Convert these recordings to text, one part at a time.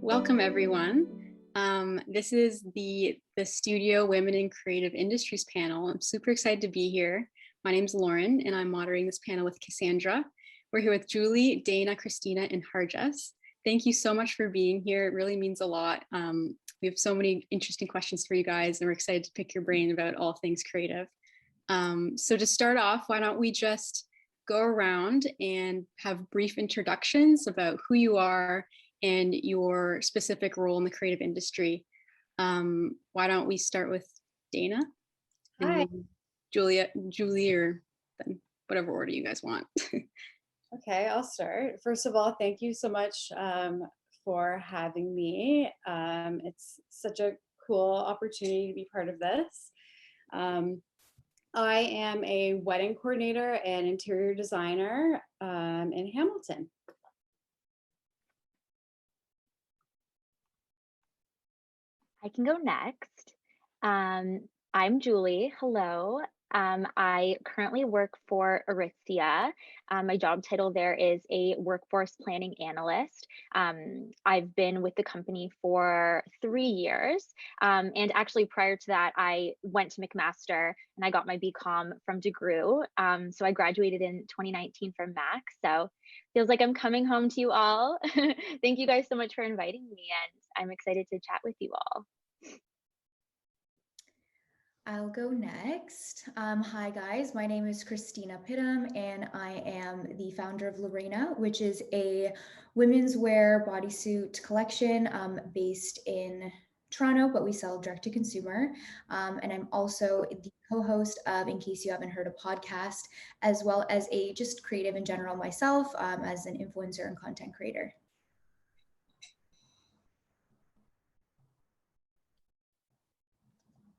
Welcome everyone. This is the Studio Women in Creative Industries panel. I'm super excited to be here. My name is Lauren and I'm moderating this panel with Cassandra. We're here with Julie, Dana, Kristina, and Harjas. Thank you so much for being here. It really means a lot. We have so many interesting questions for you guys and we're excited to pick your brain about all things creative. So to start off, why don't we just go around and have brief introductions about who you are and your specific role in the creative industry. Why don't we start with Dana? Hi. Julie, or whatever order you guys want. Okay, I'll start. First of all, thank you so much for having me. It's such a cool opportunity to be part of this. I am a wedding coordinator and interior designer in Hamilton. I can go next. I'm Julie. Hello. I currently work for Aritzia. My job title there is a workforce planning analyst. I've been with the company for 3 years. And actually prior to that, I went to McMaster and I got my BCom from DeGrew. So I graduated in 2019 from Mac. So feels like I'm coming home to you all. Thank you guys so much for inviting me, and I'm excited to chat with you all. I'll go next. Hi guys, my name is Kristina Pittam and I am the founder of Reyna, which is a women's wear bodysuit collection based in Toronto, but we sell direct to consumer. And I'm also the co-host of In Case You Haven't Heard, a podcast, as well as a just creative in general myself as an influencer and content creator.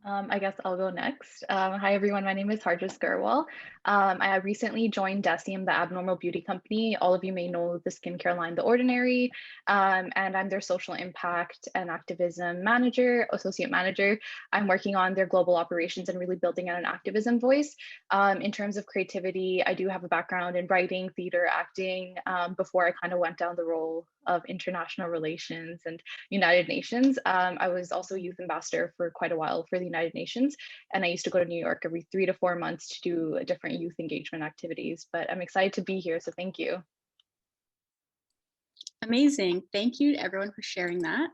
I guess I'll go next. Hi, everyone. My name is Harjas Grewal. I recently joined Deciem, the abnormal beauty company. All of you may know the skincare line, The Ordinary, and I'm their social impact and activism manager, associate manager. I'm working on their global operations and really building out an activism voice. In terms of creativity, I do have a background in writing, theater, acting, before I kind of went down the role of international relations and United Nations. I was also a youth ambassador for quite a while for the United Nations, and I used to go to New York every 3 to 4 months to do different youth engagement activities. But I'm excited to be here, so thank you. Amazing. Thank you to everyone for sharing that.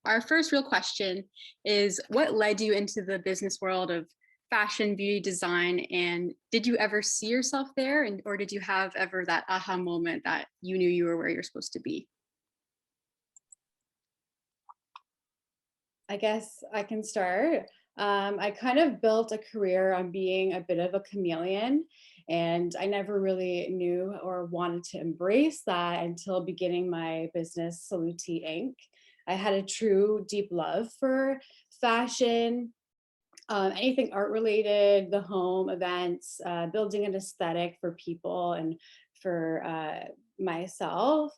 Our first real question is, what led you into the business world of fashion, beauty, design, and did you ever see yourself there, or did you have ever that aha moment that you knew you were where you're supposed to be? I guess I can start. I kind of built a career on being a bit of a chameleon, and I never really knew or wanted to embrace that until beginning my business, Saluti Inc. I had a true deep love for fashion, anything art related, the home, events, building an aesthetic for people and for myself.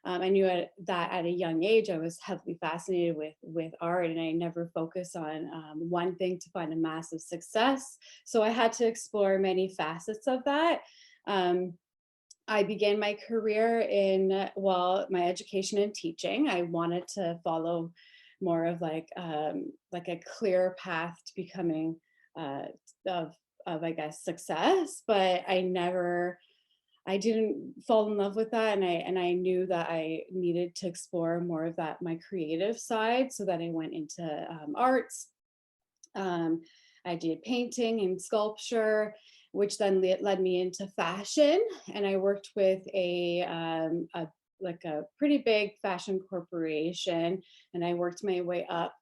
I knew that at a young age, I was heavily fascinated with art, and I never focused on one thing to find a massive success. So I had to explore many facets of that. I began my career in, well, my education and teaching. I wanted to follow more of like a clear path to becoming of I guess success, but I didn't fall in love with that, and I knew that I needed to explore more of that, my creative side, so that I went into arts. I did painting and sculpture, which then led me into fashion, and I worked with a pretty big fashion corporation, and I worked my way up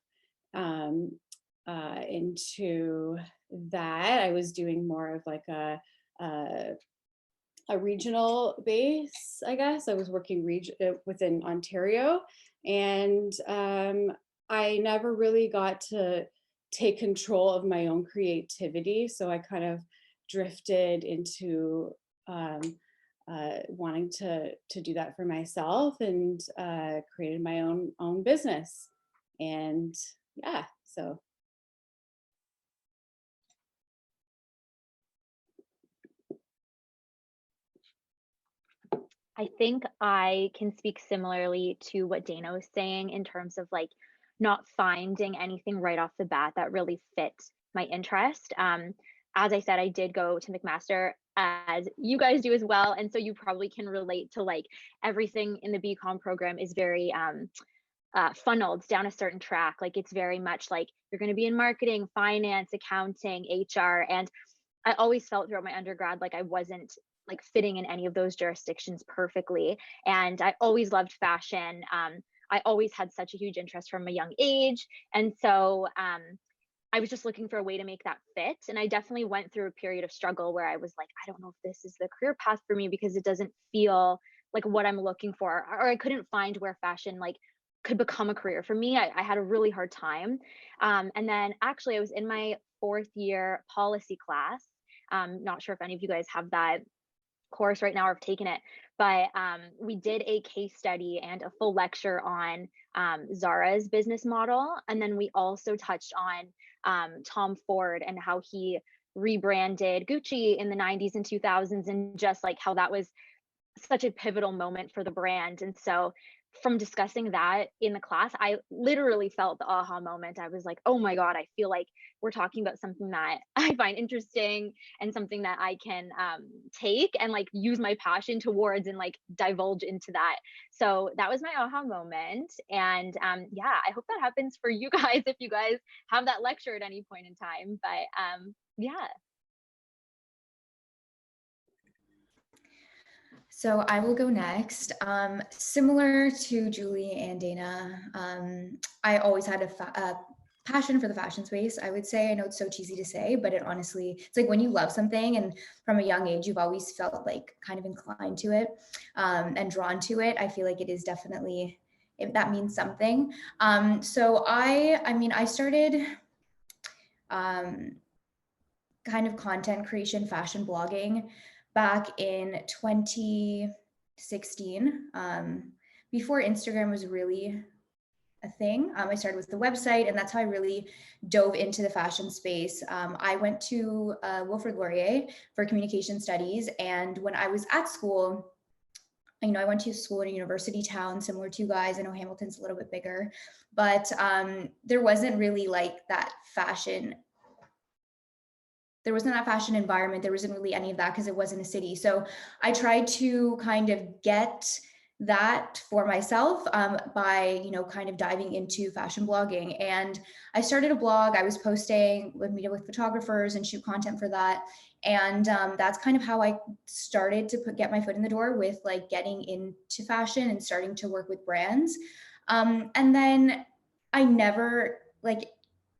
into that. I was doing more of like a regional base, I guess. I was working within Ontario, and I never really got to take control of my own creativity. So I kind of drifted into wanting to do that for myself, and created my own business. And yeah, so. I think I can speak similarly to what Dana was saying in terms of like not finding anything right off the bat that really fit my interest. As I said, I did go to McMaster as you guys do as well. And so you probably can relate to like everything in the BCom program is very funneled down a certain track. Like it's very much like you're going to be in marketing, finance, accounting, HR. And I always felt throughout my undergrad like I wasn't like fitting in any of those jurisdictions perfectly. And I always loved fashion. I always had such a huge interest from a young age. And so I was just looking for a way to make that fit. And I definitely went through a period of struggle where I was like, I don't know if this is the career path for me because it doesn't feel like what I'm looking for, or I couldn't find where fashion like could become a career for me. I had a really hard time. And then actually I was in my 4th year policy class. Not sure if any of you guys have that course right now or have taken it, but we did a case study and a full lecture on Zara's business model. And then we also touched on Tom Ford and how he rebranded Gucci in the 90s and 2000s, and just like how that was such a pivotal moment for the brand. And so from discussing that in the class, I literally felt the aha moment. I was like, oh my God, I feel like we're talking about something that I find interesting and something that I can take and like use my passion towards and like divulge into that. So that was my aha moment. And yeah, I hope that happens for you guys if you guys have that lecture at any point in time. But yeah. So I will go next. Similar to Julie and Dana, I always had a passion for the fashion space. I would say, I know it's so cheesy to say, but it honestly, it's like when you love something and from a young age, you've always felt like kind of inclined to it and drawn to it. I feel like it is definitely, that means something. So I started kind of content creation, fashion blogging back in 2016, before Instagram was really a thing. I started with the website, and that's how I really dove into the fashion space. I went to Wilfrid Laurier for communication studies, and when I was at school, I went to school in a university town similar to you guys. I know Hamilton's a little bit bigger, but there wasn't really like that fashion. There wasn't that fashion environment. There wasn't really any of that because it wasn't a city. So I tried to kind of get that for myself by, kind of diving into fashion blogging. And I started a blog. I was posting, would meet up with photographers and shoot content for that. And that's kind of how I started to get my foot in the door with like getting into fashion and starting to work with brands. And then I never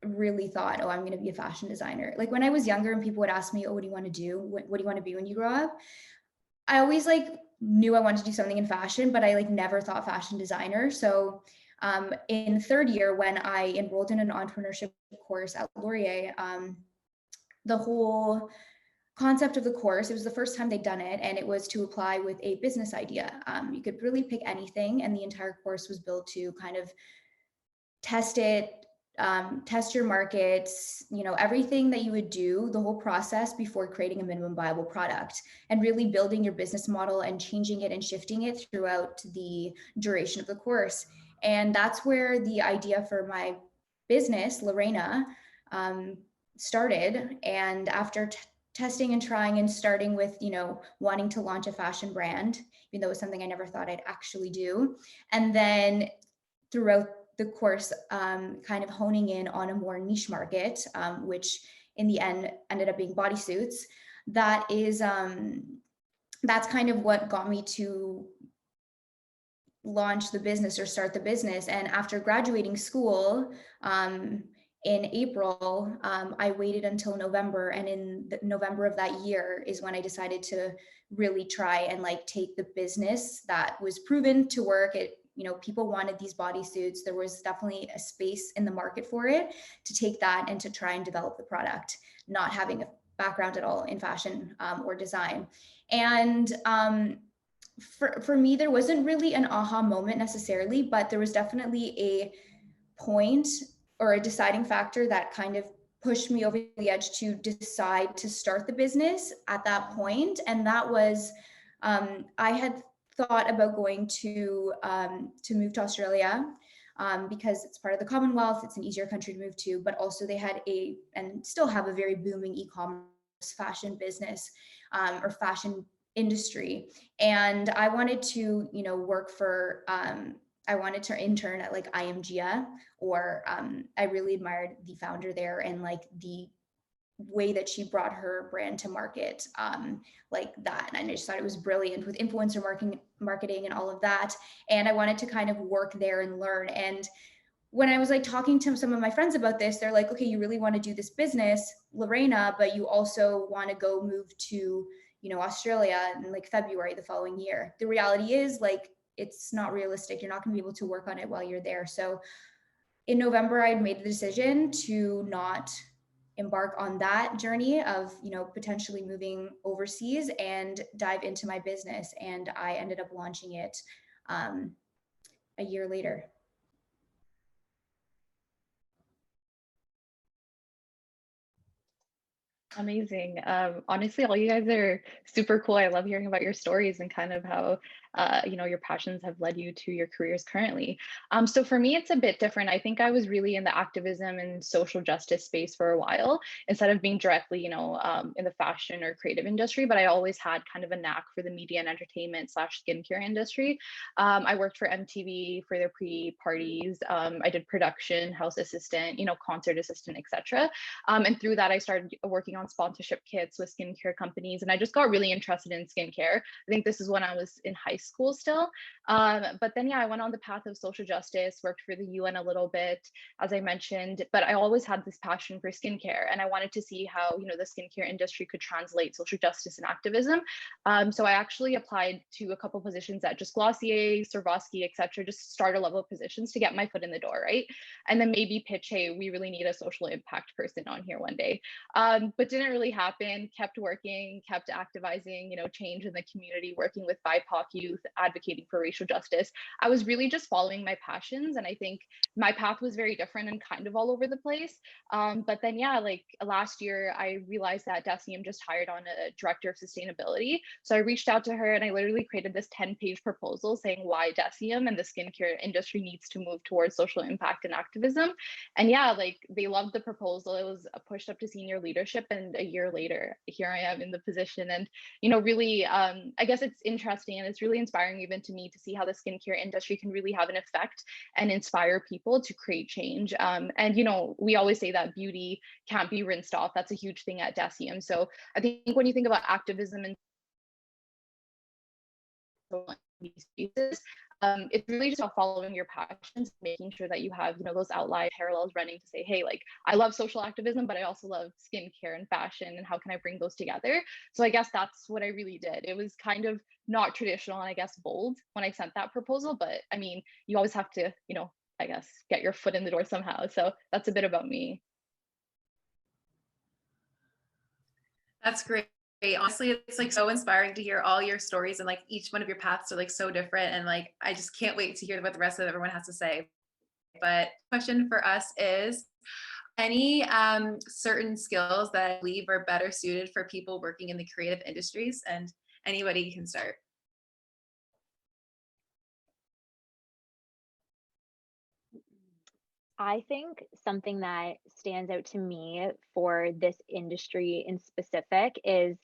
really thought, oh, I'm going to be a fashion designer. Like when I was younger and people would ask me, oh, what do you want to do? What do you want to be when you grow up? I always knew I wanted to do something in fashion, but I never thought fashion designer. So in 3rd year, when I enrolled in an entrepreneurship course at Laurier, the whole concept of the course, it was the first time they'd done it, and it was to apply with a business idea. You could really pick anything, and the entire course was built to kind of test it, test your markets, everything that you would do, the whole process before creating a minimum viable product, and really building your business model and changing it and shifting it throughout the duration of the course. And that's where the idea for my business, Reyna, started. And after testing and trying and starting with, wanting to launch a fashion brand, even though it was something I never thought I'd actually do. And then throughout the course, kind of honing in on a more niche market, which in the end ended up being bodysuits. That is, that's kind of what got me to launch the business or start the business. And after graduating school, in April, I waited until November, and in November of that year is when I decided to really try and take the business that was proven to work. People wanted these bodysuits. There was definitely a space in the market for it, to take that and to try and develop the product, not having a background at all in fashion or design. And for me, there wasn't really an aha moment necessarily, but there was definitely a point or a deciding factor that kind of pushed me over the edge to decide to start the business at that point. And that was, I had thought about going to move to Australia because it's part of the Commonwealth. It's an easier country to move to, but also they had and still have a very booming e-commerce fashion business or fashion industry. And I wanted to, work for, I wanted to intern at like IMGA, or I really admired the founder there and like the way that she brought her brand to market like that. And I just thought it was brilliant with influencer marketing and all of that. And I wanted to kind of work there and learn. And when I was like talking to some of my friends about this, they're like, okay, you really want to do this business, Reyna, but you also want to go move to, Australia in like February the following year. The reality is like, it's not realistic. You're not going to be able to work on it while you're there. So in November, I'd made the decision to not embark on that journey of, potentially moving overseas and dive into my business. And I ended up launching it a year later. Amazing. Honestly, all you guys are super cool. I love hearing about your stories and kind of how your passions have led you to your careers currently. So for me, it's a bit different. I think I was really in the activism and social justice space for a while, instead of being directly, in the fashion or creative industry, but I always had kind of a knack for the media and entertainment / skincare industry. I worked for MTV for their pre-parties. I did production, house assistant, concert assistant, etc. And through that, I started working on sponsorship kits with skincare companies. And I just got really interested in skincare. I think this is when I was in high school still. But then, I went on the path of social justice, worked for the UN a little bit, as I mentioned, but I always had this passion for skincare. And I wanted to see how, the skincare industry could translate social justice and activism. So I actually applied to a couple positions at just Glossier, Swarovski, etc., just starter level positions to get my foot in the door, right? And then maybe pitch, hey, we really need a social impact person on here one day. But didn't really happen. Kept working, kept activizing, change in the community, working with BIPOC youth, advocating for racial justice. I was really just following my passions. And I think my path was very different and kind of all over the place. But then, like last year, I realized that Deciem just hired on a director of sustainability. So I reached out to her and I literally created this 10-page proposal saying why Deciem and the skincare industry needs to move towards social impact and activism. And like they loved the proposal. It was pushed up to senior leadership, and a year later, here I am in the position. And really, I guess it's interesting and it's really inspiring even to me to see how the skincare industry can really have an effect and inspire people to create change. And we always say that beauty can't be rinsed off. That's a huge thing at Deciem. So I think when you think about activism and these spaces, it's really just about following your passions, making sure that you have, those outline parallels running to say, hey, like I love social activism, but I also love skincare and fashion, and how can I bring those together? So I guess that's what I really did. It was kind of not traditional and I guess bold when I sent that proposal, but I mean, you always have to, I guess, get your foot in the door somehow. So that's a bit about me. That's great. Honestly, it's like so inspiring to hear all your stories, and like each one of your paths are like so different, and like I just can't wait to hear what the rest of everyone has to say. But question for us is, any certain skills that I believe are better suited for people working in the creative industries? And anybody can start. I think something that stands out to me for this industry in specific is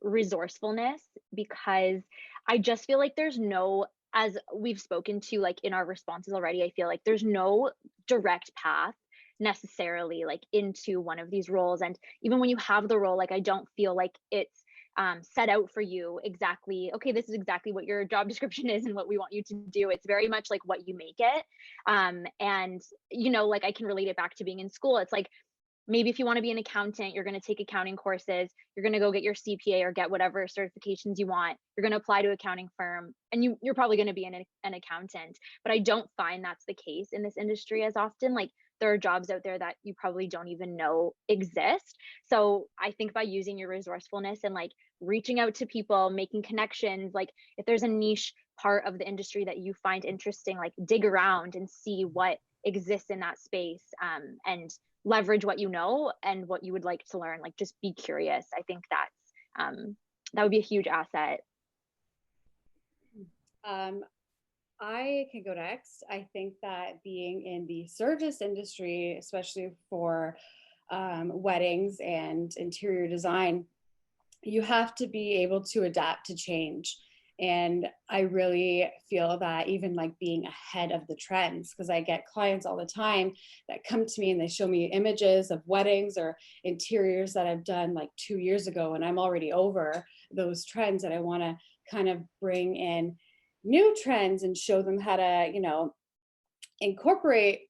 resourcefulness, because I just feel like there's no, as we've spoken to like in our responses already, I feel like there's no direct path necessarily like into one of these roles. And even when you have the role, like I don't feel like it's set out for you exactly, okay, this is exactly what your job description is and what we want you to do. It's very much like what you make it. And, like I can relate it back to being in school. It's like, maybe if you want to be an accountant, you're going to take accounting courses, you're going to go get your CPA or get whatever certifications you want. You're going to apply to an accounting firm, and you're probably going to be an accountant. But I don't find that's the case in this industry as often. Like there are jobs out there that you probably don't even know exist. So I think by using your resourcefulness and like reaching out to people, making connections, like if there's a niche part of the industry that you find interesting, like dig around and see what exists in that space, and leverage what you know and what you would like to learn. Like just be curious. I think that's that would be a huge asset. I can go next. I think that being in the service industry, especially for weddings and interior design, you have to be able to adapt to change. And I really feel that even like being ahead of the trends, because I get clients all the time that come to me and they show me images of weddings or interiors that I've done like 2 years ago, and I'm already over those trends, and I want to kind of bring in new trends and show them how to, incorporate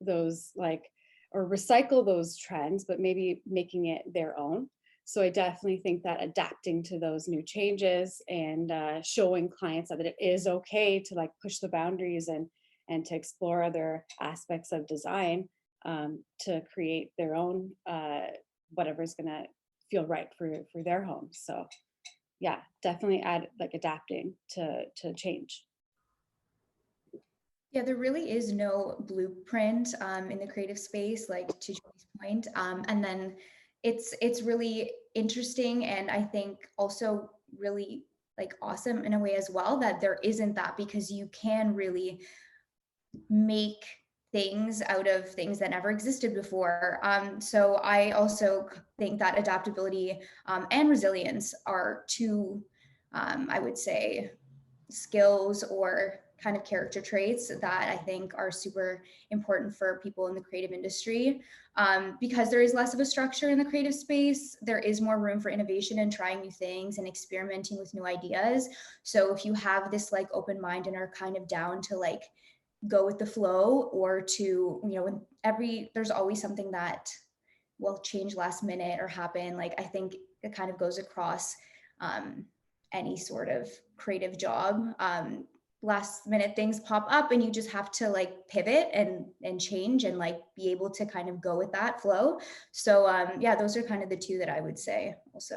those like, or recycle those trends, but maybe making it their own. So I definitely think that adapting to those new changes and showing clients that it is okay to like push the boundaries and to explore other aspects of design, to create their own whatever's gonna feel right for their home. So yeah, definitely adapting to change. Yeah, there really is no blueprint in the creative space, like to Joey's point. And then it's really interesting, and I think also really like awesome in a way as well that there isn't that, because you can really make things out of things that never existed before. So I also think that adaptability and resilience are two, I would say, skills or kind of character traits that I think are super important for people in the creative industry. Because there is less of a structure in the creative space, there is more room for innovation and trying new things and experimenting with new ideas. So if you have this like open mind and are kind of down to like go with the flow, or to, there's always something that will change last minute or happen. Like I think it kind of goes across any sort of creative job. Last minute things pop up and you just have to like pivot and change and like be able to kind of go with that flow. So yeah, those are kind of the two that I would say also.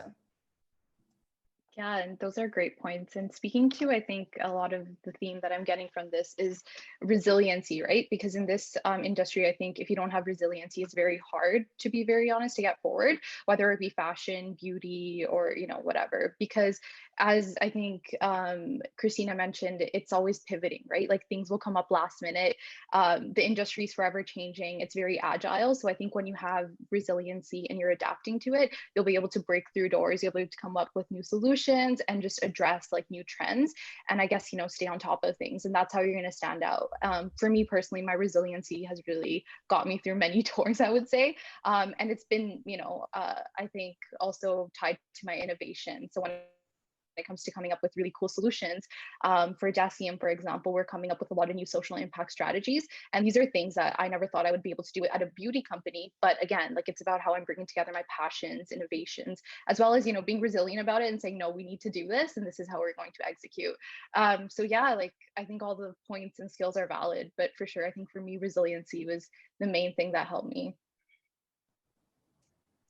Yeah, and those are great points. And speaking to, I think a lot of the theme that I'm getting from this is resiliency, right? Because in this industry, I think if you don't have resiliency, it's very hard, to be very honest, to get forward, whether it be fashion, beauty, or whatever. Because as I think Kristina mentioned, it's always pivoting, right? Like things will come up last minute. The industry is forever changing. It's very agile. So I think when you have resiliency and you're adapting to it, you'll be able to break through doors. You'll be able to come up with new solutions and just address like new trends, and I guess stay on top of things, and that's how you're going to stand out. For me personally, my resiliency has really got me through many doors, I would say, and it's been I think also tied to my innovation. So when it comes to coming up with really cool solutions, for Deciem, for example, we're coming up with a lot of new social impact strategies, and these are things that I never thought I would be able to do at a beauty company. But again, like it's about how I'm bringing together my passions, innovations, as well as being resilient about it and saying, no, we need to do this, and this is how we're going to execute. So yeah, like I think all the points and skills are valid, but for sure, I think for me, resiliency was the main thing that helped me.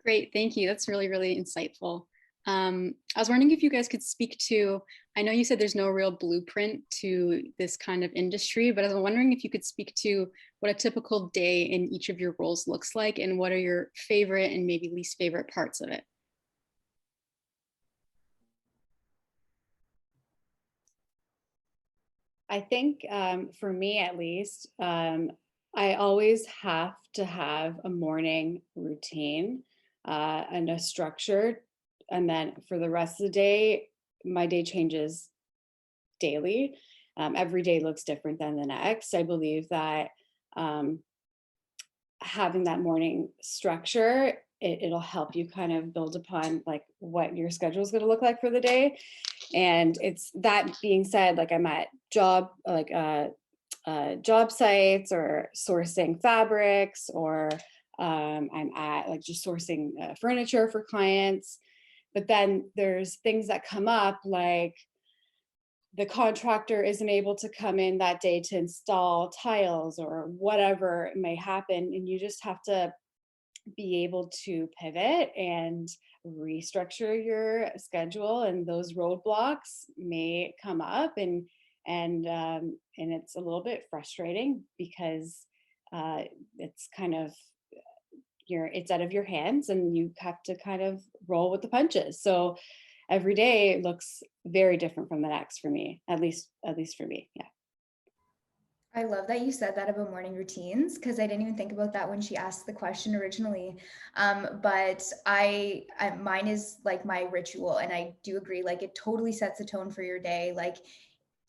Great, thank you. That's really, really insightful. I was wondering if you guys could speak to, I know you said there's no real blueprint to this kind of industry, but I was wondering if you could speak to what a typical day in each of your roles looks like, and what are your favorite and maybe least favorite parts of it? I think for me at least, I always have to have a morning routine and a structure. And then for the rest of the day, my day changes daily. Every day looks different than the next. I believe that having that morning structure, it'll help you kind of build upon like what your schedule is going to look like for the day. And it's that being said, like I'm at job sites or sourcing fabrics, or I'm at like just sourcing furniture for clients. But then there's things that come up, like the contractor isn't able to come in that day to install tiles or whatever it may happen. And you just have to be able to pivot and restructure your schedule, and those roadblocks may come up, and it's a little bit frustrating because it's kind of it's out of your hands and you have to kind of roll with the punches. So every day looks very different from the next for me, at least for me. Yeah. I love that you said that about morning routines, because I didn't even think about that when she asked the question originally. But mine is like my ritual, and I do agree, like it totally sets the tone for your day. Like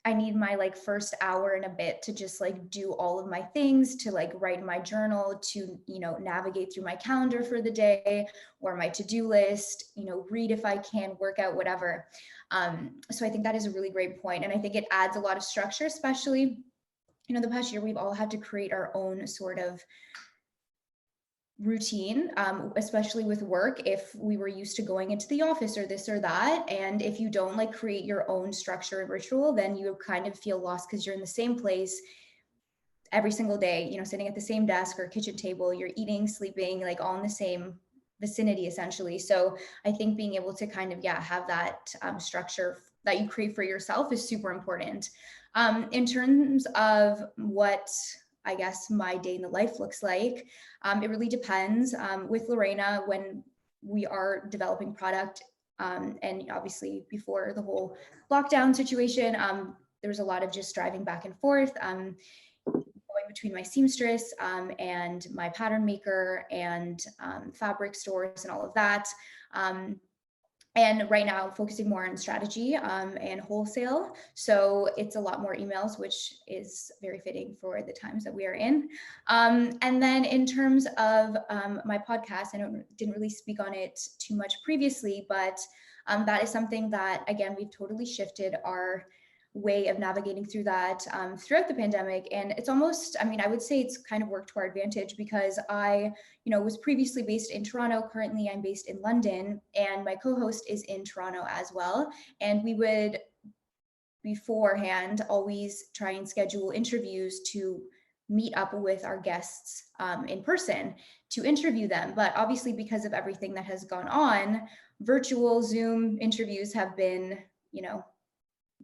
I need my like first hour and a bit to just like do all of my things, to like write in my journal, to, you know, navigate through my calendar for the day or my to-do list, you know, read if I can, work out, whatever. So I think that is a really great point. And I think it adds a lot of structure, especially, you know, the past year, we've all had to create our own sort of routine, especially with work, if we were used to going into the office or this or that. And if you don't like create your own structure and ritual, then you kind of feel lost because you're in the same place every single day, you know, sitting at the same desk or kitchen table, you're eating, sleeping, like all in the same vicinity essentially. So I think being able to kind of, yeah, have that structure that you create for yourself is super important. In terms of what I guess my day in the life looks like, it really depends. With Reyna, when we are developing product, and obviously before the whole lockdown situation, there was a lot of just driving back and forth, going between my seamstress and my pattern maker and fabric stores and all of that. And right now focusing more on strategy and wholesale. So it's a lot more emails, which is very fitting for the times that we are in. And then in terms of my podcast, I didn't really speak on it too much previously, but that is something that, again, we've totally shifted our way of navigating through that throughout the pandemic. And it's almost, I mean, I would say it's kind of worked to our advantage, because I, you know, was previously based in Toronto. Currently I'm based in London, and my co-host is in Toronto as well. And we would beforehand always try and schedule interviews to meet up with our guests in person to interview them. But obviously, because of everything that has gone on, virtual Zoom interviews have been, you know,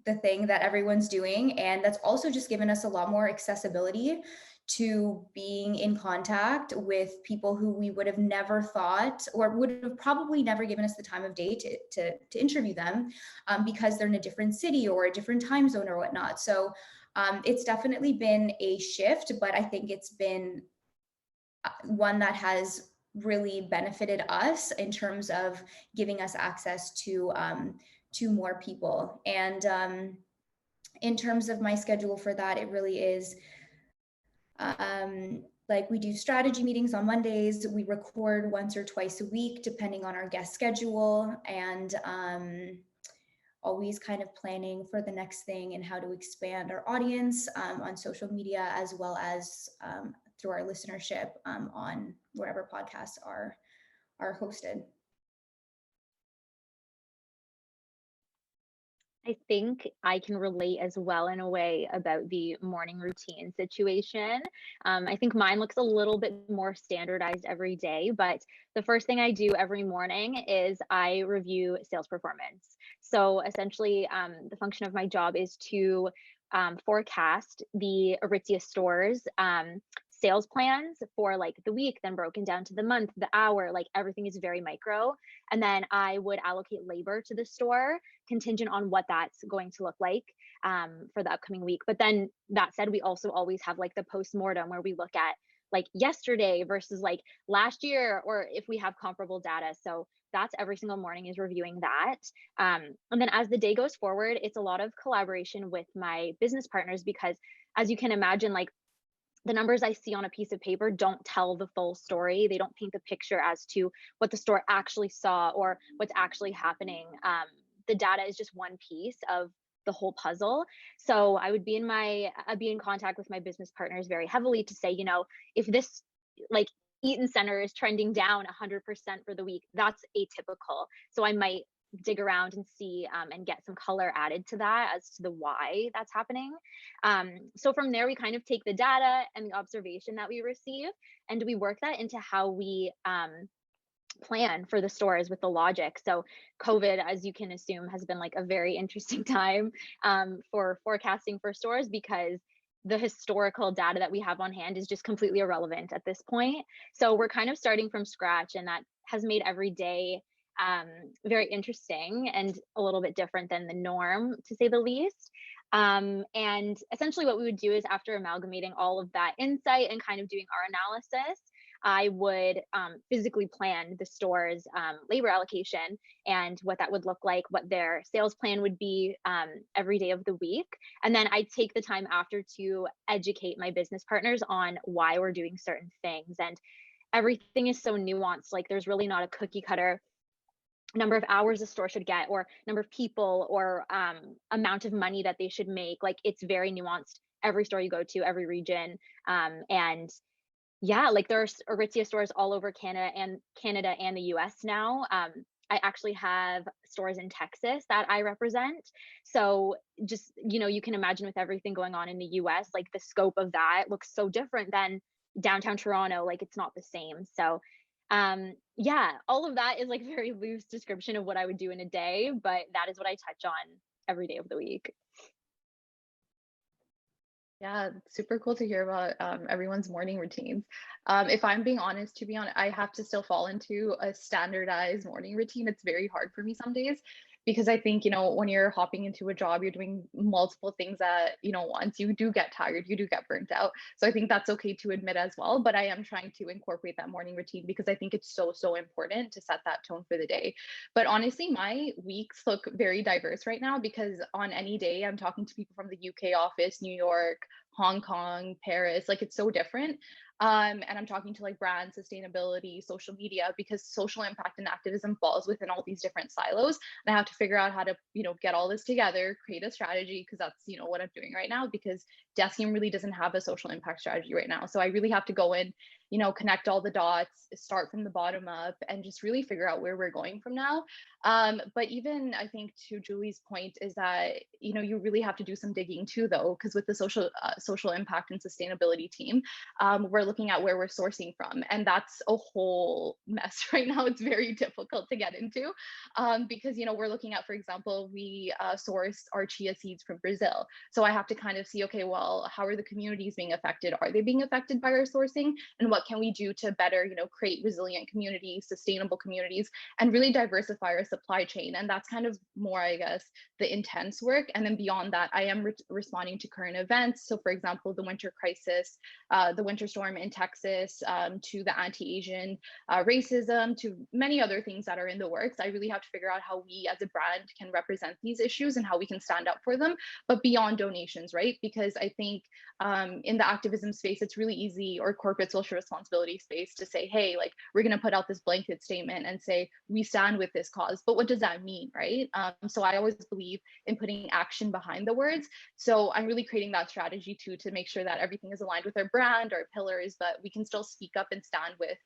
the thing that everyone's doing. And that's also just given us a lot more accessibility to being in contact with people who we would have never thought, or would have probably never given us the time of day to interview them, because they're in a different city or a different time zone or whatnot. So it's definitely been a shift, but I think it's been one that has really benefited us in terms of giving us access to more people. And in terms of my schedule for that, it really is like we do strategy meetings on Mondays. We record once or twice a week, depending on our guest schedule, and always kind of planning for the next thing and how to expand our audience on social media, as well as through our listenership on wherever podcasts are hosted. I think I can relate as well in a way about the morning routine situation. I think mine looks a little bit more standardized every day, but the first thing I do every morning is I review sales performance. So essentially, the function of my job is to forecast the Aritzia stores sales plans for like the week, then broken down to the month, the hour, like everything is very micro. And then I would allocate labor to the store contingent on what that's going to look like for the upcoming week. But then that said, we also always have like the post-mortem where we look at like yesterday versus like last year, or if we have comparable data. So that's every single morning is reviewing that. And then as the day goes forward, it's a lot of collaboration with my business partners, because as you can imagine, like the numbers I see on a piece of paper don't tell the full story. They don't paint the picture as to what the store actually saw or what's actually happening. The data is just one piece of the whole puzzle. So I would be in contact with my business partners very heavily to say, you know, if this like Eaton Center is trending down 100% for the week, that's atypical. So I might dig around and see and get some color added to that as to the why that's happening. So from there, we kind of take the data and the observation that we receive, and we work that into how we plan for the stores with the logic. So COVID, as you can assume, has been like a very interesting time for forecasting for stores, because the historical data that we have on hand is just completely irrelevant at this point. So we're kind of starting from scratch, and that has made every day very interesting and a little bit different than the norm, to say the least. And essentially what we would do is, after amalgamating all of that insight and kind of doing our analysis, I would physically plan the store's labor allocation and what that would look like, what their sales plan would be every day of the week. And then I'd take the time after to educate my business partners on why we're doing certain things. And everything is so nuanced. Like, there's really not a cookie cutter number of hours a store should get, or number of people, or amount of money that they should make. Like, it's very nuanced. Every store you go to, every region. And yeah, like, there's Aritzia stores all over Canada and the US now. I actually have stores in Texas that I represent. So just, you can imagine, with everything going on in the US, like, the scope of that looks so different than downtown Toronto. Like, it's not the same. So yeah, all of that is like very loose description of what I would do in a day, but that is what I touch on every day of the week. Yeah, super cool to hear about everyone's morning routines. If I'm being honest, I have to still fall into a standardized morning routine. It's very hard for me some days, because I think, when you're hopping into a job, you're doing multiple things at, once. You do get tired, you do get burnt out. So I think that's okay to admit as well. But I am trying to incorporate that morning routine, because I think it's so, so important to set that tone for the day. But honestly, my weeks look very diverse right now, because on any day I'm talking to people from the UK office, New York, Hong Kong, Paris. Like, it's so different. And I'm talking to like brand sustainability, social media, because social impact and activism falls within all these different silos. And I have to figure out how to, get all this together, create a strategy, because that's, what I'm doing right now, because Deciem really doesn't have a social impact strategy right now. So I really have to go in, connect all the dots, start from the bottom up, and just really figure out where we're going from now. But even, I think, to Julie's point, is that, you really have to do some digging too, though, because with the social impact and sustainability team, we're looking at where we're sourcing from, and that's a whole mess right now. It's very difficult to get into, because we're looking at, for example, we source our chia seeds from Brazil. So I have to kind of see, okay, well, how are the communities being affected? Are they being affected by our sourcing? And what can we do to better, create resilient communities, sustainable communities, and really diversify our supply chain? And that's kind of more, I guess, the intense work. And then beyond that, I am responding to current events. So for example, the winter crisis, the winter storm in Texas, to the anti-Asian racism, to many other things that are in the works. I really have to figure out how we as a brand can represent these issues and how we can stand up for them, but beyond donations, right? Because I think in the activism space, it's really easy, or corporate social responsibility space, to say, hey, like, we're going to put out this blanket statement and say, we stand with this cause. But what does that mean, right? So I always believe in putting action behind the words. So I'm really creating that strategy too, to make sure that everything is aligned with our brand, our pillars, but we can still speak up and stand with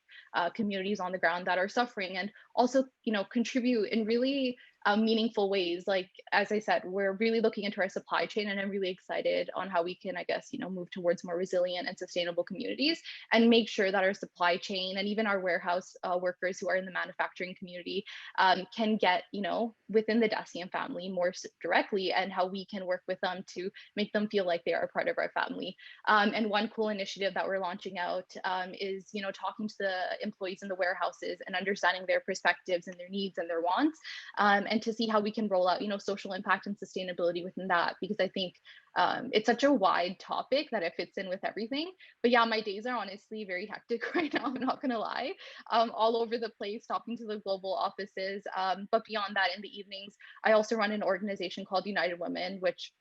communities on the ground that are suffering, and also, contribute in really meaningful ways. Like, as I said, we're really looking into our supply chain, and I'm really excited on how we can, I guess, move towards more resilient and sustainable communities, and make sure that our supply chain and even our warehouse workers who are in the manufacturing community can get, within the Deciem family more directly, and how we can work with them to make them feel like they are a part of our family. And one cool initiative that we're launching out is, talking to the employees in the warehouses and understanding their perspectives and their needs and their wants, and to see how we can roll out, social impact and sustainability within that, because I think it's such a wide topic that it fits in with everything. But yeah, my days are honestly very hectic right now, I'm not gonna lie, all over the place, talking to the global offices. But beyond that, in the evenings, I also run an organization called United Women, which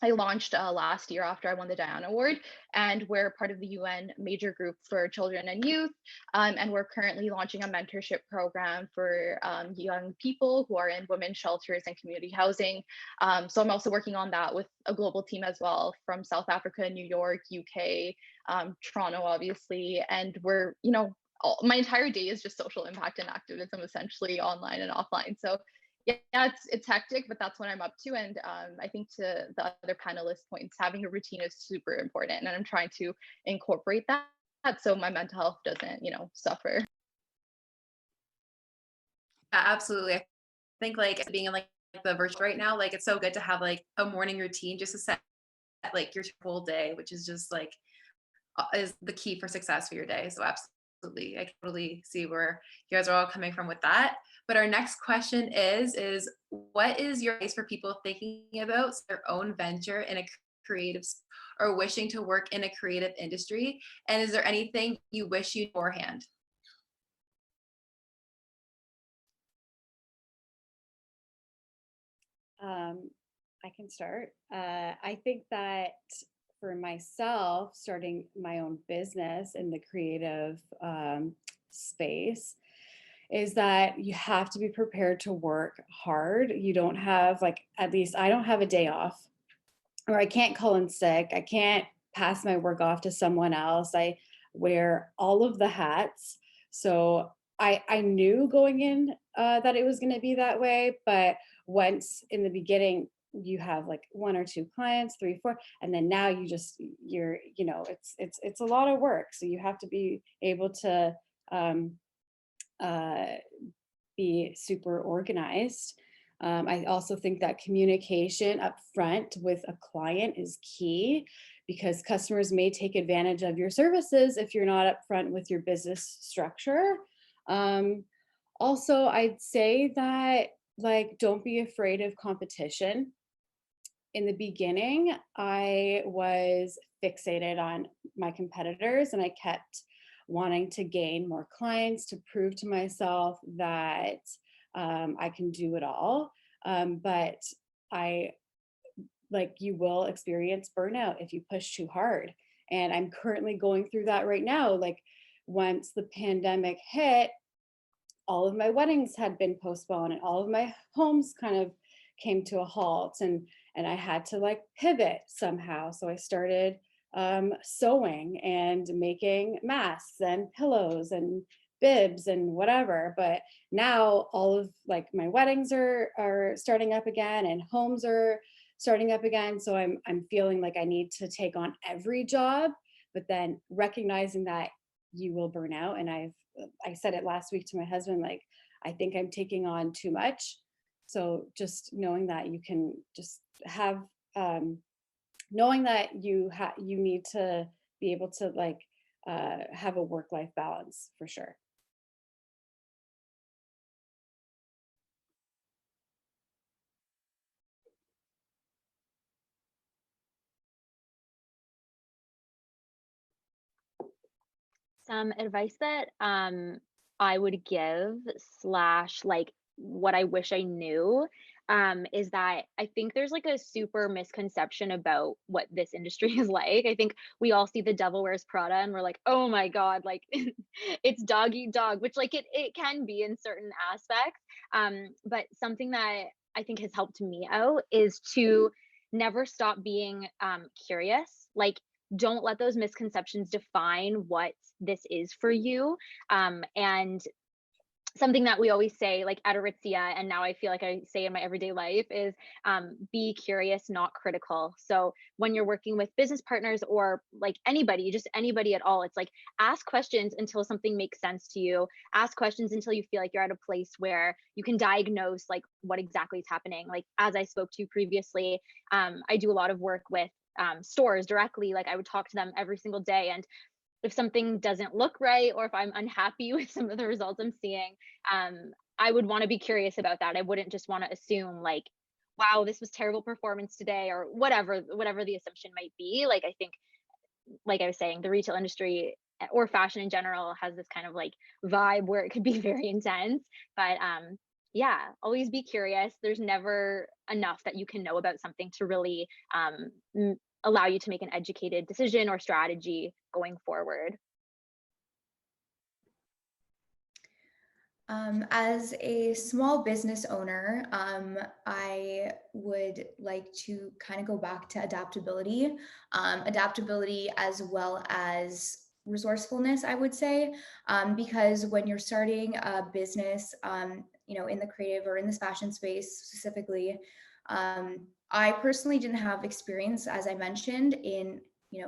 I launched last year after I won the Diana Award, and we're part of the UN major group for children and youth. And we're currently launching a mentorship program for young people who are in women's shelters and community housing. So I'm also working on that with a global team as well, from South Africa, New York, UK, Toronto, obviously. And we're, my entire day is just social impact and activism, essentially, online and offline. So yeah, it's hectic, but that's what I'm up to. And I think, to the other panelists' points, having a routine is super important, and I'm trying to incorporate that so my mental health doesn't, suffer. Yeah, absolutely. I think, like, being in like the virtual right now, like, it's so good to have like a morning routine just to set like your whole day, which is just like is the key for success for your day. So absolutely. absolutely. I can totally see where you guys are all coming from with that. But our next question is what is your advice for people thinking about their own venture in a creative or wishing to work in a creative industry? And is there anything you wish you beforehand? I can start. I think that for myself, starting my own business in the creative space is that you have to be prepared to work hard. You don't have, like, at least I don't have a day off, or I can't call in sick. I can't pass my work off to someone else. I wear all of the hats. So I knew going in that it was going to be that way. But once in the beginning, you have like one or two clients, three, four, and then now you're, it's a lot of work. So you have to be able to uh, be super organized. I also think that communication up front with a client is key, because customers may take advantage of your services if you're not upfront with your business structure. Also, I'd say that, like, don't be afraid of competition. In the beginning, I was fixated on my competitors, and I kept wanting to gain more clients to prove to myself that I can do it all. But I, like, you will experience burnout if you push too hard. And I'm currently going through that right now. Like, once the pandemic hit, all of my weddings had been postponed and all of my homes kind of came to a halt, and I had to, like, pivot somehow. So I started sewing and making masks and pillows and bibs and whatever. But now all of, like, my weddings are starting up again, and homes are starting up again. So I'm feeling like I need to take on every job, but then recognizing that you will burn out. And I said it last week to my husband, like, I think I'm taking on too much. So just knowing that you can just have, knowing that you need to be able to, like, have a work-life balance for sure. Some advice that I would give slash like what I wish I knew is that I think there's like a super misconception about what this industry is like. I think we all see the Devil Wears Prada and we're like, oh my God, like it's dog eat dog, which like it can be in certain aspects. But something that I think has helped me out is to never stop being curious. Like, don't let those misconceptions define what this is for you. And something that we always say, like at Aritzia, and now I feel like I say in my everyday life, is be curious, not critical. So when you're working with business partners or like anybody, just anybody at all, it's like ask questions until something makes sense to you. Ask questions until you feel like you're at a place where you can diagnose like what exactly is happening. Like as I spoke to previously, I do a lot of work with stores directly. Like I would talk to them every single day, and if something doesn't look right or if I'm unhappy with some of the results I'm seeing, I would want to be curious about that. I wouldn't just want to assume like, wow, this was terrible performance today, or whatever the assumption might be. Like I think, like I was saying, the retail industry or fashion in general has this kind of like vibe where it could be very intense. But yeah, always be curious. There's never enough that you can know about something to really allow you to make an educated decision or strategy going forward. As a small business owner, I would like to kind of go back to adaptability, adaptability as well as resourcefulness, I would say, because when you're starting a business, in the creative or in this fashion space specifically, I personally didn't have experience, as I mentioned, in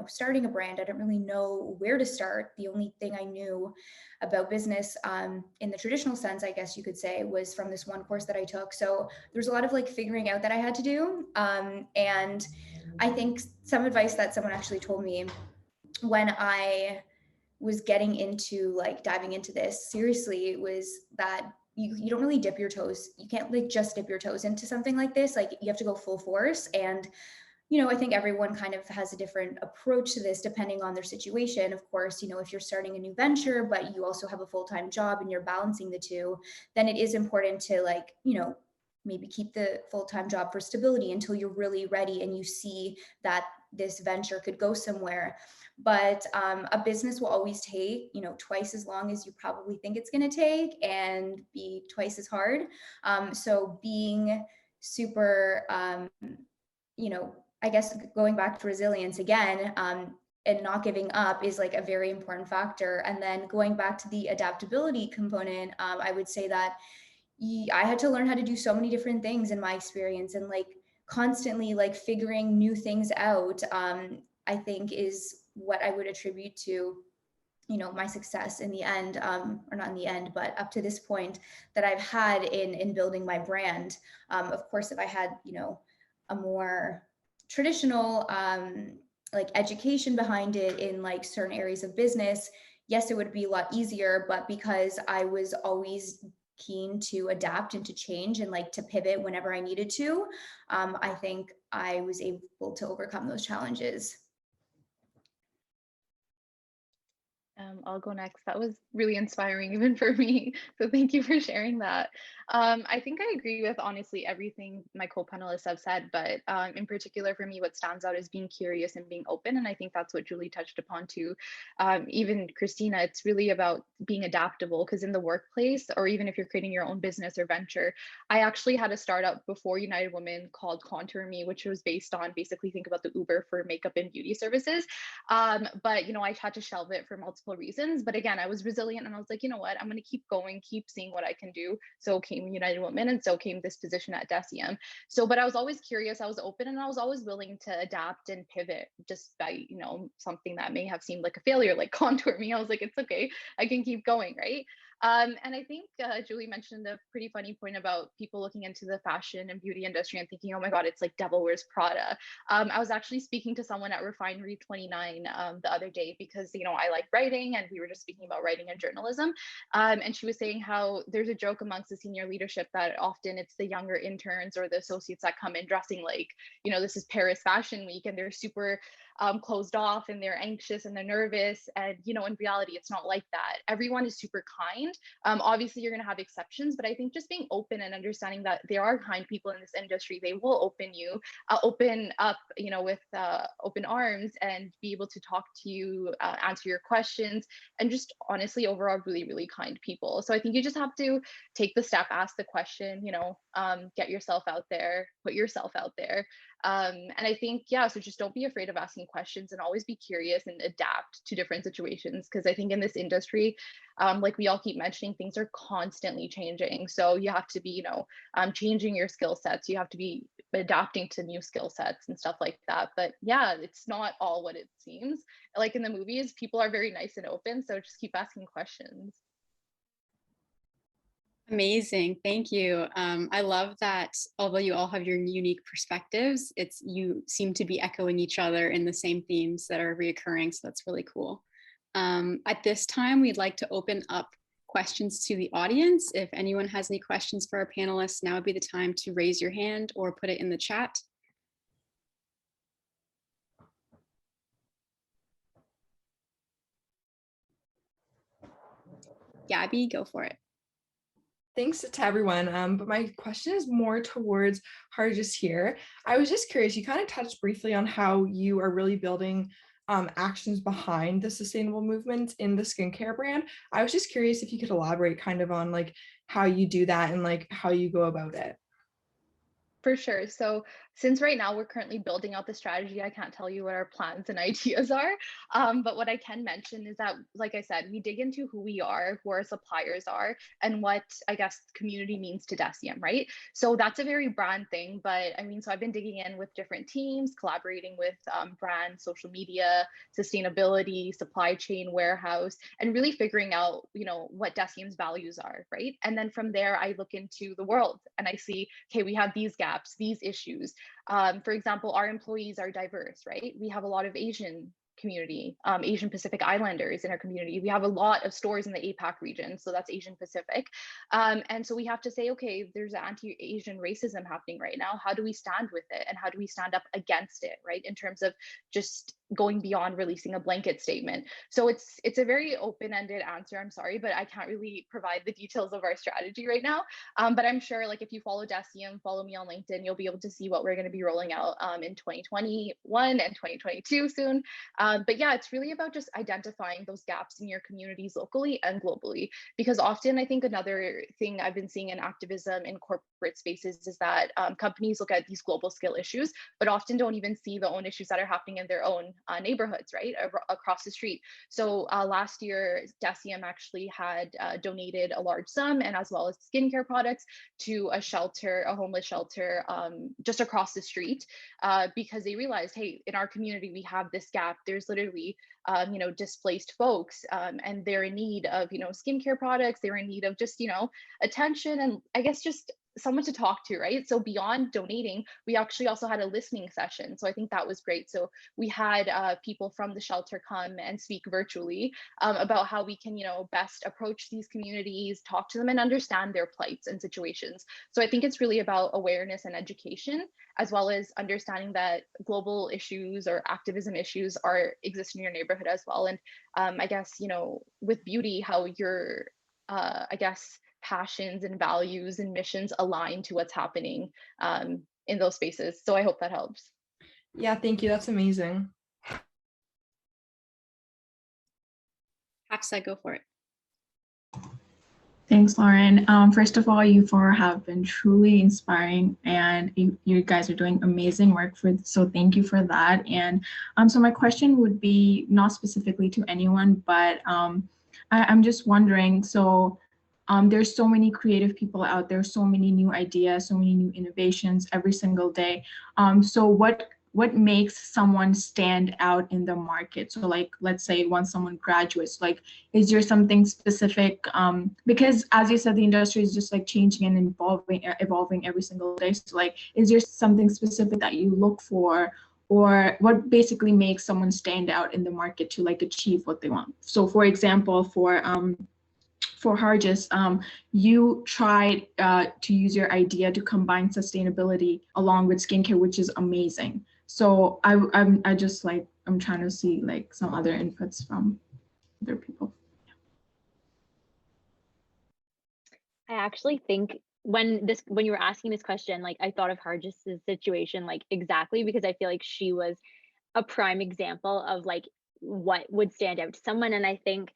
starting a brand. I didn't really know where to start. The only thing I knew about business in the traditional sense, I guess you could say, was from this one course that I took. So there's a lot of like figuring out that I had to do. And I think some advice that someone actually told me when I was getting into like diving into this seriously was that you don't really dip your toes. You can't like just dip your toes into something like this. Like you have to go full force. And, you know, I think everyone kind of has a different approach to this depending on their situation. Of course, you know, if you're starting a new venture, but you also have a full-time job and you're balancing the two, then it is important to like, you know, maybe keep the full-time job for stability until you're really ready and you see that this venture could go somewhere. But a business will always take, you know, twice as long as you probably think it's going to take and be twice as hard. So being super, you know, I guess going back to resilience again, and not giving up is like a very important factor. And then going back to the adaptability component, I would say that I had to learn how to do so many different things in my experience, and like constantly like figuring new things out, I think is what I would attribute to, you know, my success in the end, or not in the end, but up to this point that I've had in building my brand. Of course, if I had, you know, a more traditional like education behind it in like certain areas of business, yes, it would be a lot easier. But because I was always keen to adapt and to change and like to pivot whenever I needed to, I think I was able to overcome those challenges. I'll go next. That was really inspiring, even for me. So thank you for sharing that. I think I agree with honestly everything my co-panelists have said, but in particular for me, what stands out is being curious and being open. And I think that's what Julie touched upon too. Even Kristina, it's really about being adaptable, because in the workplace, or even if you're creating your own business or venture, I actually had a startup before United Women called Contour Me, which was based on basically think about the Uber for makeup and beauty services. But you know, I had to shelve it for multiple reasons. But again, I was resilient and I was like, you know what, I'm going to keep going, keep seeing what I can do. So came United Women, and so came this position at Deciem. So, but I was always curious, I was open, and I was always willing to adapt and pivot just by, you know, something that may have seemed like a failure, like Contour Me. I was like, it's okay, I can keep going, right? And I think Julie mentioned a pretty funny point about people looking into the fashion and beauty industry and thinking, oh my God, it's like Devil Wears Prada. I was actually speaking to someone at Refinery 29 the other day, because, you know, I like writing and we were just speaking about writing and journalism. And she was saying how there's a joke amongst the senior leadership that often it's the younger interns or the associates that come in dressing like, you know, this is Paris Fashion Week, and they're super closed off and they're anxious and they're nervous. And, you know, in reality, it's not like that. Everyone is super kind. Obviously, you're going to have exceptions, but I think just being open and understanding that there are kind people in this industry, they will open up, you know, with open arms and be able to talk to you, answer your questions, and just honestly, overall, really, really kind people. So I think you just have to take the step, ask the question, you know, get yourself out there, put yourself out there. And I think, yeah, so just don't be afraid of asking questions and always be curious and adapt to different situations. Because I think in this industry, like we all keep mentioning, things are constantly changing. So you have to be, you know, changing your skill sets. You have to be adapting to new skill sets and stuff like that. But yeah, it's not all what it seems. Like in the movies, people are very nice and open. So just keep asking questions. Amazing. Thank you. I love that although you all have your unique perspectives, you seem to be echoing each other in the same themes that are reoccurring. So that's really cool. At this time, we'd like to open up questions to the audience. If anyone has any questions for our panelists, now would be the time to raise your hand or put it in the chat. Gabby, go for it. Thanks to everyone, but my question is more towards Harjas here. I was just curious, you kind of touched briefly on how you are really building actions behind the sustainable movement in the skincare brand. I was just curious if you could elaborate kind of on like how you do that and like how you go about it. For sure. So since right now we're currently building out the strategy, I can't tell you what our plans and ideas are. But what I can mention is that, like I said, we dig into who we are, who our suppliers are, and what I guess community means to Deciem, right? So that's a very brand thing. But I mean, so I've been digging in with different teams, collaborating with brands, social media, sustainability, supply chain, warehouse, and really figuring out, you know, what Deciem's values are, right? And then from there, I look into the world and I see, okay, we have these gaps, these issues. For example, our employees are diverse, right? We have a lot of Asian community, Asian Pacific Islanders in our community. We have a lot of stores in the APAC region, so that's Asian Pacific. And so we have to say, okay, there's anti-Asian racism happening right now. How do we stand with it? And how do we stand up against it, right? In terms of just going beyond releasing a blanket statement. So it's a very open-ended answer, I'm sorry, but I can't really provide the details of our strategy right now. But I'm sure like if you follow Deciem, follow me on LinkedIn, you'll be able to see what we're going to be rolling out in 2021 and 2022 soon. But yeah, it's really about just identifying those gaps in your communities locally and globally, because often I think another thing I've been seeing in activism in corporate spaces is that companies look at these global scale issues, but often don't even see the own issues that are happening in their own neighborhoods, right, across the street. So last year, Deciem actually had donated a large sum and as well as skincare products to a shelter, a homeless shelter just across the street, because they realized, hey, in our community, we have this gap. There's literally, displaced folks and they're in need of, skincare products. They're in need of just, attention and I guess just someone to talk to, right? So beyond donating, we actually also had a listening session. So I think that was great. So we had people from the shelter come and speak virtually about how we can, best approach these communities, talk to them and understand their plights and situations. So I think it's really about awareness and education, as well as understanding that global issues or activism issues exist in your neighborhood as well. And I guess, with beauty, how your, passions and values and missions align to what's happening in those spaces. So I hope that helps. Yeah, thank you. That's amazing. Hafsa, go for it. Thanks, Lauren. First of all, you four have been truly inspiring and you guys are doing amazing work so thank you for that. And so my question would be not specifically to anyone, but I'm just wondering, so there's so many creative people out there, so many new ideas, so many new innovations every single day. So what makes someone stand out in the market? So like, let's say once someone graduates, like, is there something specific? Because as you said, the industry is just like changing and evolving every single day. So like, is there something specific that you look for, or what basically makes someone stand out in the market to like achieve what they want? So for example, for Harjas, you tried to use your idea to combine sustainability along with skincare, which is amazing. So I'm trying to see like some other inputs from other people. I actually think when you were asking this question, like I thought of Harjas's situation like exactly, because I feel like she was a prime example of like what would stand out to someone. And I think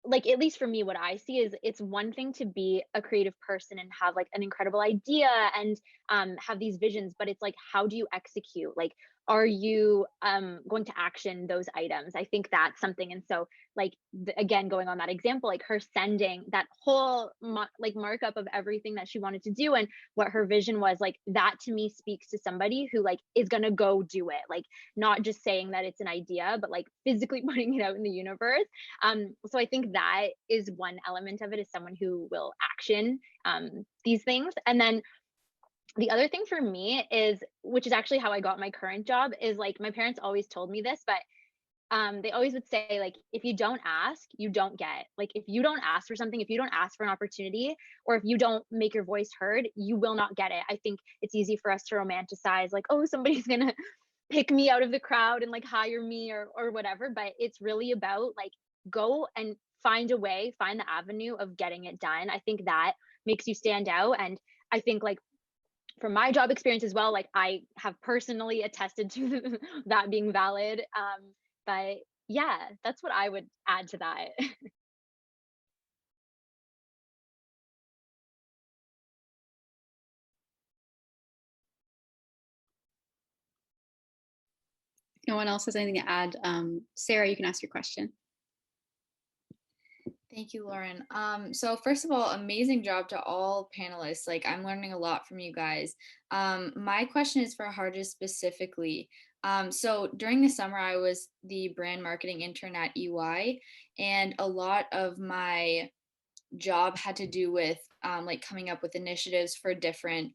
like at least for me, what I see is it's one thing to be a creative person and have like an incredible idea and have these visions, but it's like, how do you execute? Like, are you going to action those items? I think that's something. And so like again, going on that example, like her sending that whole markup of everything that she wanted to do and what her vision was, like that to me speaks to somebody who like is gonna go do it, like not just saying that it's an idea, but like physically putting it out in the universe. So I think that is one element of it, is someone who will action these things. And then the other thing for me is, which is actually how I got my current job, is like my parents always told me this, but they always would say like, if you don't ask, you don't get. Like if you don't ask for something, if you don't ask for an opportunity, or if you don't make your voice heard, you will not get it. I think it's easy for us to romanticize like, oh, somebody's gonna pick me out of the crowd and like hire me or whatever, but it's really about like go and find a way, find the avenue of getting it done. I think that makes you stand out. And I think like from my job experience as well, like I have personally attested to that being valid. But yeah, that's what I would add to that. If no one else has anything to add, Sarah, you can ask your question. Thank you, Lauren. So first of all, amazing job to all panelists. Like I'm learning a lot from you guys. My question is for Harjas specifically. So during the summer, I was the brand marketing intern at EY, and a lot of my job had to do with like coming up with initiatives for different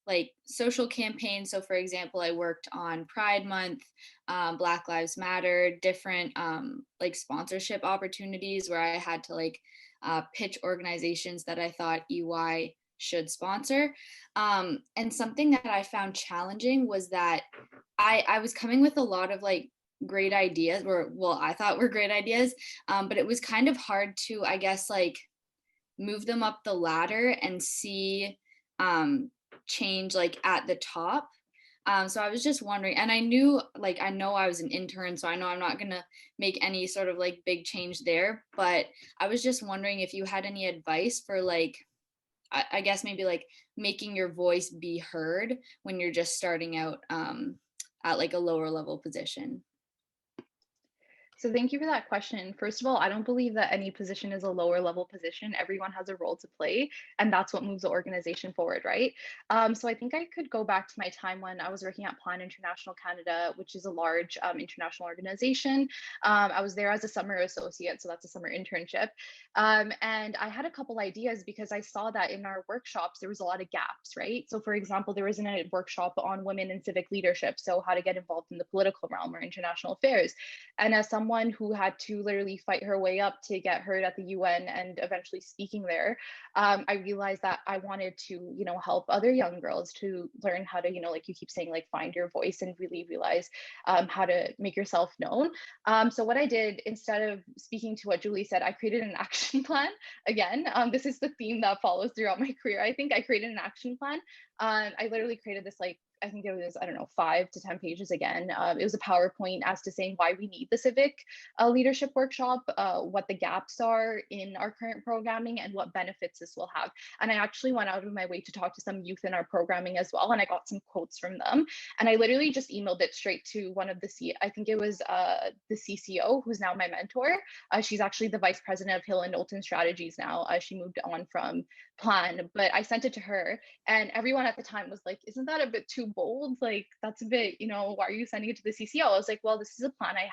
like social campaigns. So for example, I worked on Pride Month, Black Lives Matter, different like sponsorship opportunities where I had to like pitch organizations that I thought EY should sponsor. And something that I found challenging was that I was coming with a lot of like great ideas, or well, I thought were great ideas, but it was kind of hard to, I guess, like move them up the ladder and see change like at the top. So I was just wondering, and I knew, like, I know I was an intern, so I know I'm not gonna make any sort of like big change there, but I was just wondering if you had any advice for like, I guess maybe like making your voice be heard when you're just starting out at like a lower level position. So thank you for that question. First of all, I don't believe that any position is a lower level position. Everyone has a role to play, and that's what moves the organization forward, right? So I think I could go back to my time when I was working at Plan International Canada, which is a large international organization. I was there as a summer associate, so that's a summer internship. And I had a couple ideas because I saw that in our workshops, there was a lot of gaps, right? So for example, there wasn't a workshop on women in civic leadership, so how to get involved in the political realm or international affairs. And as someone who had to literally fight her way up to get heard at the UN and eventually speaking there, I realized that I wanted to, help other young girls to learn how to, like you keep saying, like find your voice and really realize how to make yourself known. So what I did, instead of speaking to what Julie said, I created an action plan. Again, this is the theme that follows throughout my career. I think I created an action plan. I literally created this like, I think it was, 5 to 10 pages again. It was a PowerPoint as to saying why we need the civic leadership workshop, what the gaps are in our current programming, and what benefits this will have. And I actually went out of my way to talk to some youth in our programming as well, and I got some quotes from them. And I literally just emailed it straight to one of I think it was the CCO, who's now my mentor. She's actually the vice president of Hill and Knowlton Strategies now. She moved on from Plan, but I sent it to her, and everyone at the time was like, isn't that a bit too bold? Like, that's a bit, why are you sending it to the CCO? I was like, well, this is a plan I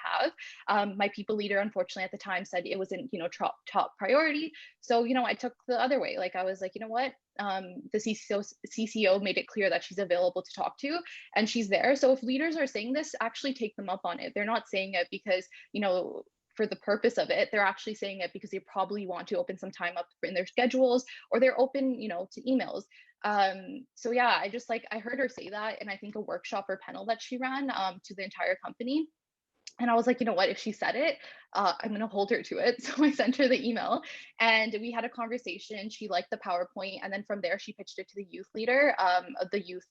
have. My people leader, unfortunately, at the time said it wasn't, top priority. So, I took the other way. Like, I was like, you know what? The CCO made it clear that she's available to talk to, and she's there. So if leaders are saying this, actually take them up on it. They're not saying it because, for the purpose of it. They're actually saying it because they probably want to open some time up in their schedules, or they're open, to emails. So yeah, I heard her say that, and I think a workshop or panel that she ran to the entire company. And I was like, you know what, if she said it, I'm going to hold her to it. So I sent her the email, and we had a conversation. She liked the PowerPoint. And then from there, she pitched it to the youth leader, the youth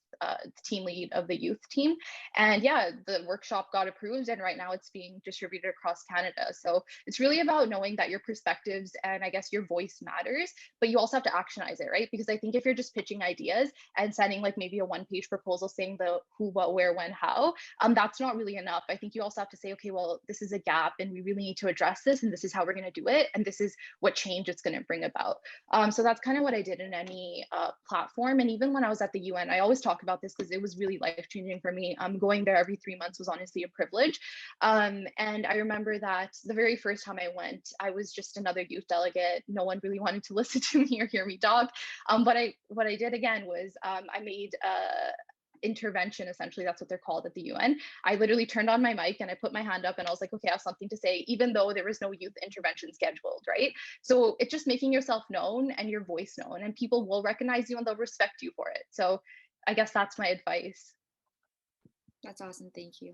team lead of the youth team. And yeah, the workshop got approved. And right now it's being distributed across Canada. So it's really about knowing that your perspectives and I guess your voice matters, but you also have to actionize it, right? Because I think if you're just pitching ideas and sending like maybe a 1-page proposal saying the who, what, where, when, how, that's not really enough. I think you also have to say, okay, well, this is a gap and we really need to address this, and this is how we're going to do it, and this is what change it's going to bring about. So that's kind of what I did in any platform. And even when I was at the UN, I always talk about this because it was really life-changing for me. Going there every 3 months was honestly a privilege. And I remember that the very first time I went, I was just another youth delegate. No one really wanted to listen to me or hear me talk. But what I did again was I made intervention, essentially, that's what they're called at the UN. I literally turned on my mic and I put my hand up and I was like, okay, I have something to say, even though there was no youth intervention scheduled, right? So it's just making yourself known and your voice known, and people will recognize you and they'll respect you for it. So I guess that's my advice. That's awesome. Thank you.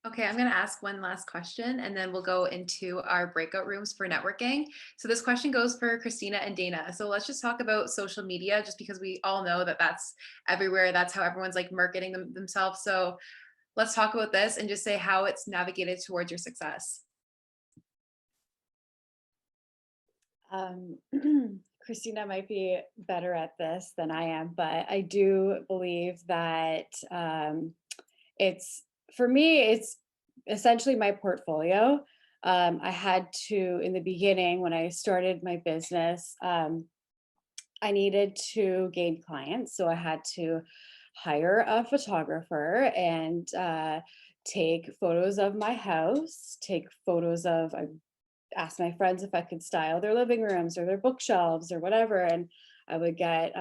Okay, I'm going to ask one last question, and then we'll go into our breakout rooms for networking. So this question goes for Kristina and Dana. So let's just talk about social media, just because we all know that that's everywhere. That's how everyone's like marketing themselves. So let's talk about this and just say how it's navigated towards your success. Kristina might be better at this than I am, but I do believe that for me, it's essentially my portfolio. I had to, in the beginning, when I started my business, I needed to gain clients. So I had to hire a photographer and take photos of my house, take photos of, ask my friends if I could style their living rooms or their bookshelves or whatever. And I would get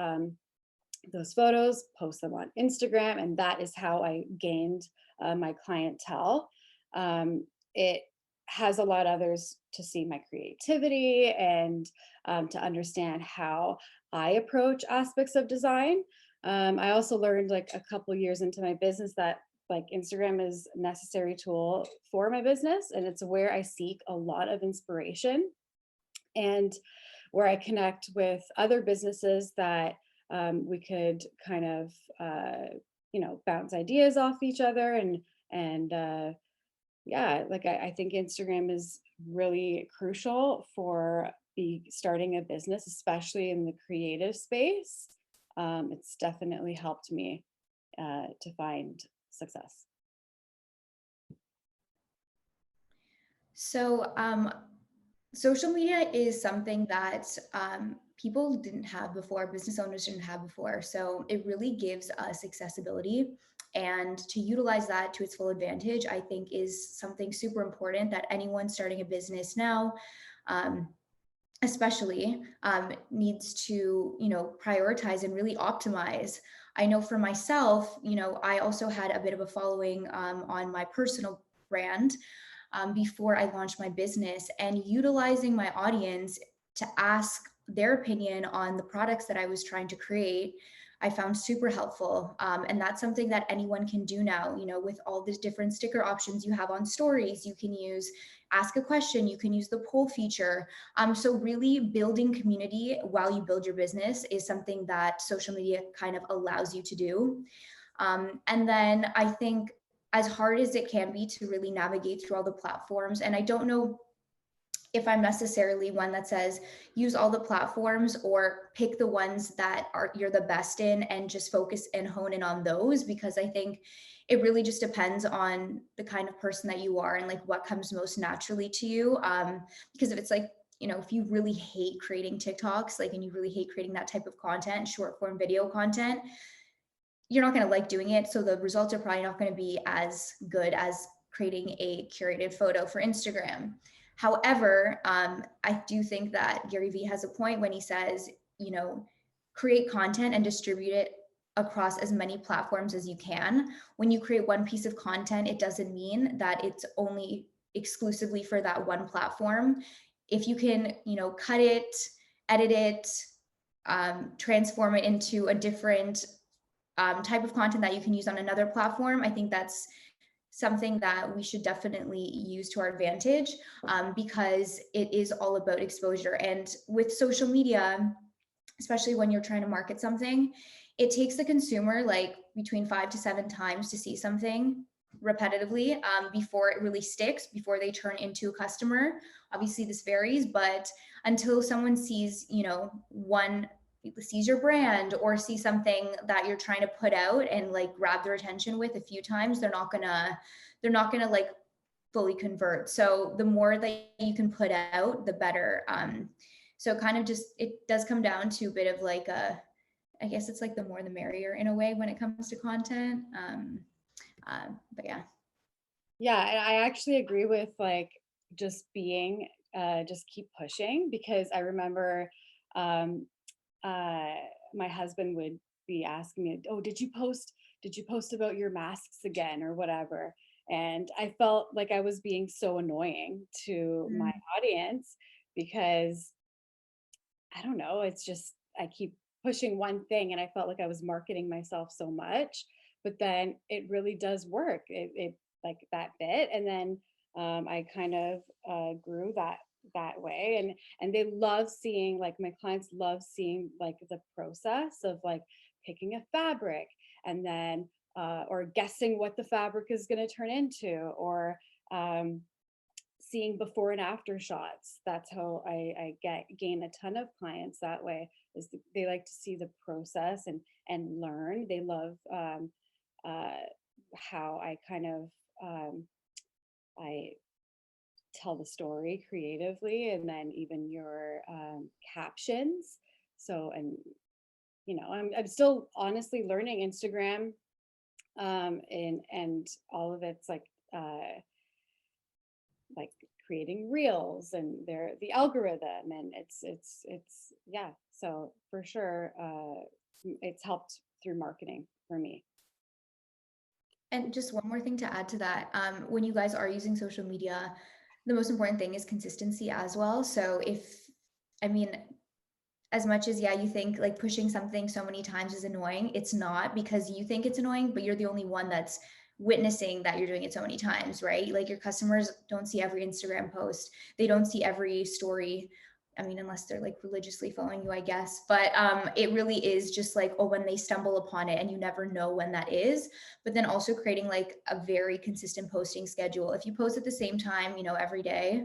those photos, post them on Instagram. And that is how I gained my clientele. It has allowed others to see my creativity and to understand how I approach aspects of design. I also learned like a couple years into my business that like Instagram is a necessary tool for my business, and it's where I seek a lot of inspiration and where I connect with other businesses that we could kind of bounce ideas off each other and yeah, like I think Instagram is really crucial for starting a business, especially in the creative space. It's definitely helped me to find success. So social media is something that people didn't have before, business owners didn't have before. So it really gives us accessibility. And to utilize that to its full advantage, I think is something super important that anyone starting a business now, especially needs to, prioritize and really optimize. I know for myself, I also had a bit of a following on my personal brand before I launched my business, and utilizing my audience to ask their opinion on the products that I was trying to create, I found super helpful. And that's something that anyone can do now, with all these different sticker options you have on stories. You can use ask a question, you can use the poll feature. So really building community while you build your business is something that social media kind of allows you to do. And then I think as hard as it can be to really navigate through all the platforms, and I don't know if I'm necessarily one that says use all the platforms or pick the ones that you're the best in and just focus and hone in on those, because I think it really just depends on the kind of person that you are and like what comes most naturally to you. Because if it's like, if you really hate creating TikToks, like, and you really hate creating that type of content, short form video content, you're not going to like doing it. So the results are probably not going to be as good as creating a curated photo for Instagram. However, I do think that Gary Vee has a point when he says, create content and distribute it across as many platforms as you can. When you create one piece of content, it doesn't mean that it's only exclusively for that one platform. If you can, cut it, edit it, transform it into a different type of content that you can use on another platform, I think that's something that we should definitely use to our advantage, because it is all about exposure. And with social media, especially when you're trying to market something, it takes the consumer like between 5 to 7 times to see something repetitively before it really sticks, before they turn into a customer. Obviously this varies, but until someone sees, sees your brand or see something that you're trying to put out and like grab their attention with a few times, they're not gonna like fully convert. So the more that you can put out, the better. So kind of just, it does come down to a bit of like I guess it's like the more the merrier in a way when it comes to content. But yeah. Yeah, and I actually agree with like just being, just keep pushing, because I remember my husband would be asking me, oh, did you post about your masks again or whatever? And I felt like I was being so annoying to my audience, because I don't know, it's just, I keep pushing one thing and I felt like I was marketing myself so much, but then it really does work. It like that bit. And then I kind of grew that way, and they love seeing, like my clients love seeing like the process of like picking a fabric and then or guessing what the fabric is going to turn into, or seeing before and after shots. That's how I gain a ton of clients that way, is they like to see the process and learn. They love how I kind of I tell the story creatively, and then even your captions. So, and I'm still honestly learning Instagram, and all of it's like creating reels and the algorithm, and it's yeah. So for sure, it's helped through marketing for me. And just one more thing to add to that, when you guys are using social media, the most important thing is consistency as well. So I mean, as much as, yeah, you think like pushing something so many times is annoying, it's not, because you think it's annoying, but you're the only one that's witnessing that you're doing it so many times, right? Like your customers don't see every Instagram post, they don't see every story. I mean, unless they're like religiously following you, I guess. But it really is just like, oh, when they stumble upon it, and you never know when that is. But then also creating like a very consistent posting schedule. If you post at the same time, every day,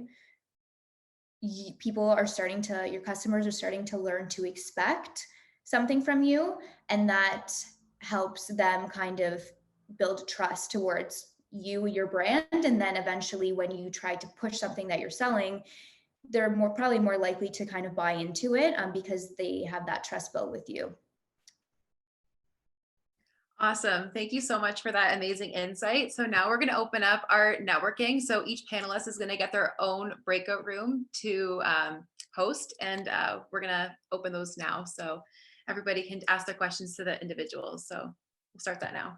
your customers are starting to learn to expect something from you, and that helps them kind of build trust towards your brand. And then eventually when you try to push something that you're selling, they're probably more likely to kind of buy into it, because they have that trust built with you. Awesome. Thank you so much for that amazing insight. So now we're going to open up our networking. So each panelist is going to get their own breakout room to host, and we're going to open those now. So everybody can ask their questions to the individuals. So we'll start that now.